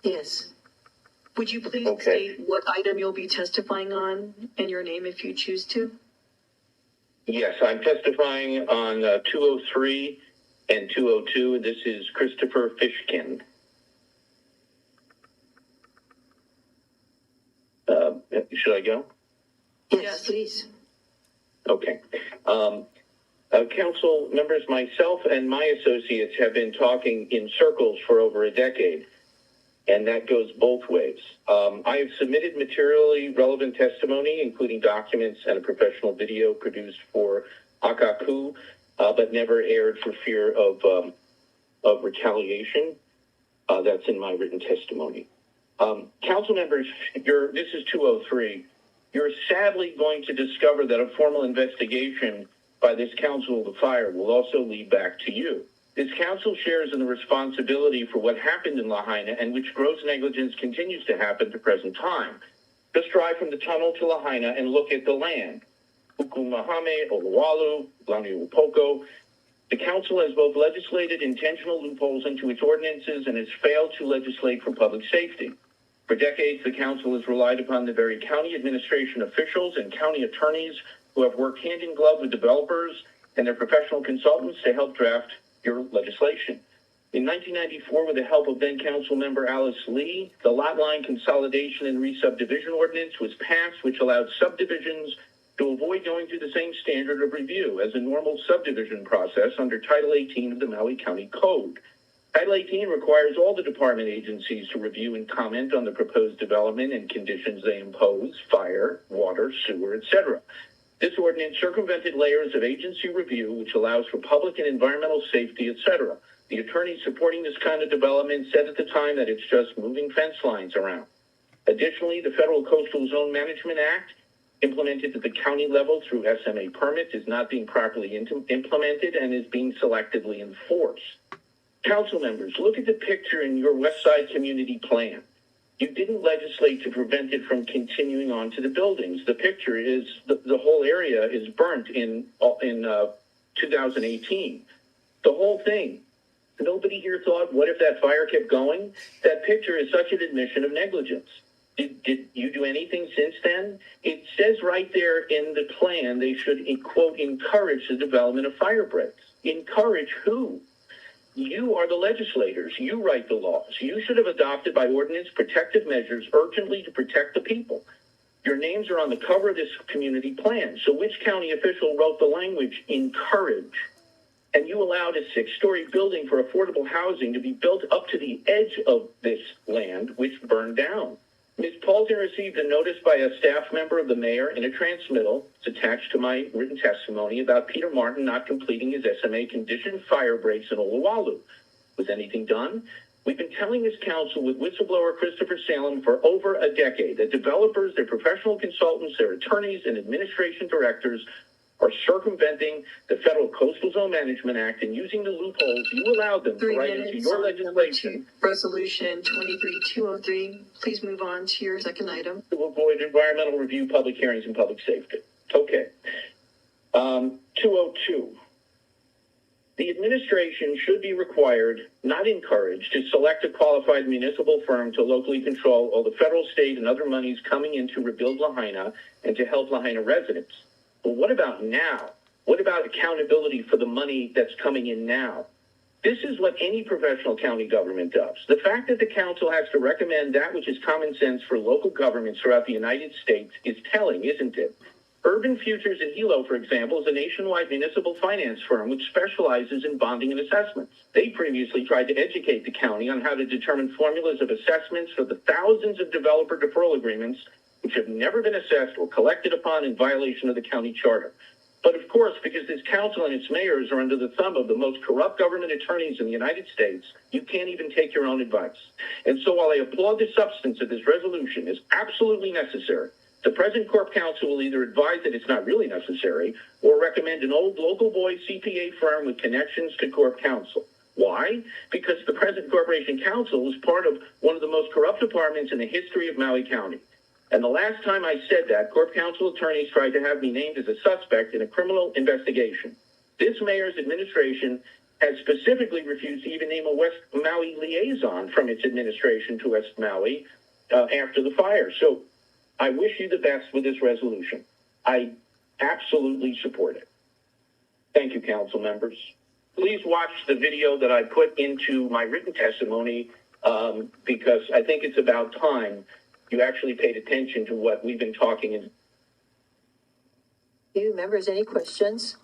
Yes. Would you please Okay. state what item you'll be testifying on and your name if you choose to? Yes, I'm testifying on 203 and 202, and this is Christopher Fishkin. Should I go? Yes, please. Okay. Council members, myself and my associates have been talking in circles for over a decade, and that goes both ways. I have submitted materially relevant testimony, including documents and a professional video produced for ACCESSORY, but never aired for fear of retaliation. That's in my written testimony. Council members, this is 203. You're sadly going to discover that a formal investigation by this Council of the Fire will also lead back to you. This council shares in the responsibility for what happened in Lahaina and which gross negligence continues to happen at the present time. Just drive from the tunnel to Lahaina and look at the land. Ukumahame, Oluwalu, Lānaʻi. The council has both legislated intentional loopholes into its ordinances and has failed to legislate for public safety. For decades, the council has relied upon the very county administration officials and county attorneys who have worked hand in glove with developers and their professional consultants to help draft your legislation. In 1994, with the help of then council member Alice Lee, the lot line consolidation and re-subdivision ordinance was passed, which allowed subdivisions to avoid going through the same standard of review as a normal subdivision process under Title 18 of the Maui County Code. Title 18 requires all the department agencies to review and comment on the proposed development and conditions they impose, fire, water, sewer, etc. This ordinance circumvented layers of agency review, which allows for public and environmental safety, etc. The attorneys supporting this kind of development said at the time that it's just moving fence lines around. Additionally, the Federal Coastal Zone Management Act, implemented at the county level through SMA permits, is not being properly implemented and is being selectively enforced. Council members, look at the picture in your West Side Community Plan. You didn't legislate to prevent it from continuing on to the buildings. The picture is the whole area is burnt in 2018. The whole thing. Nobody here thought, what if that fire kept going? That picture is such an admission of negligence. Did you do anything since then? It says right there in the plan they should, quote, encourage the development of fire breaks. Encourage who? You are the legislators. You write the laws. You should have adopted by ordinance protective measures urgently to protect the people. Your names are on the cover of this community plan. So which county official wrote the language, encourage? And you allowed a 6-story building for affordable housing to be built up to the edge of this land, which burned down. Ms. Paulson received a notice by a staff member of the mayor in a transmittal. It's attached to my written testimony about Peter Martin not completing his SMA conditioned fire breaks in Oluwalu. Was anything done? We've been telling this council with whistleblower Christopher Salem for over a decade that developers, their professional consultants, their attorneys, and administration directors are circumventing the Federal Coastal Zone Management Act and using the loopholes you allowed them to write into your legislation. Resolution 23203. Please move on to your second item. To avoid environmental review, public hearings, and public safety. Okay. 202. The administration should be required, not encouraged, to select a qualified municipal firm to locally control all the federal, state, and other monies coming in to rebuild Lahaina and to help Lahaina residents. But what about now? What about accountability for the money that's coming in now? This is what any professional county government does. The fact that the council has to recommend that which is common sense for local governments throughout the United States is telling, isn't it? Urban Futures in Hilo, for example, is a nationwide municipal finance firm which specializes in bonding and assessments. They previously tried to educate the county on how to determine formulas of assessments for the thousands of developer deferral agreements which have never been assessed or collected upon in violation of the county charter. But of course, because this council and its mayors are under the thumb of the most corrupt government attorneys in the United States, you can't even take your own advice. And so while I applaud the substance of this resolution is absolutely necessary, the present Corp Council will either advise that it's not really necessary or recommend an old local boy CPA firm with connections to Corp Council. Why? Because the present Corporation Council is part of one of the most corrupt departments in the history of Maui County. And the last time I said that, Corp Council attorneys tried to have me named as a suspect in a criminal investigation. This mayor's administration has specifically refused to even name a West Maui liaison from its administration to West Maui after the fire. So I wish you the best with this resolution. I absolutely support it. Thank you, council members. Please watch the video that I put into my written testimony because I think it's about time you actually paid attention to what we've been talking in. You members, any questions?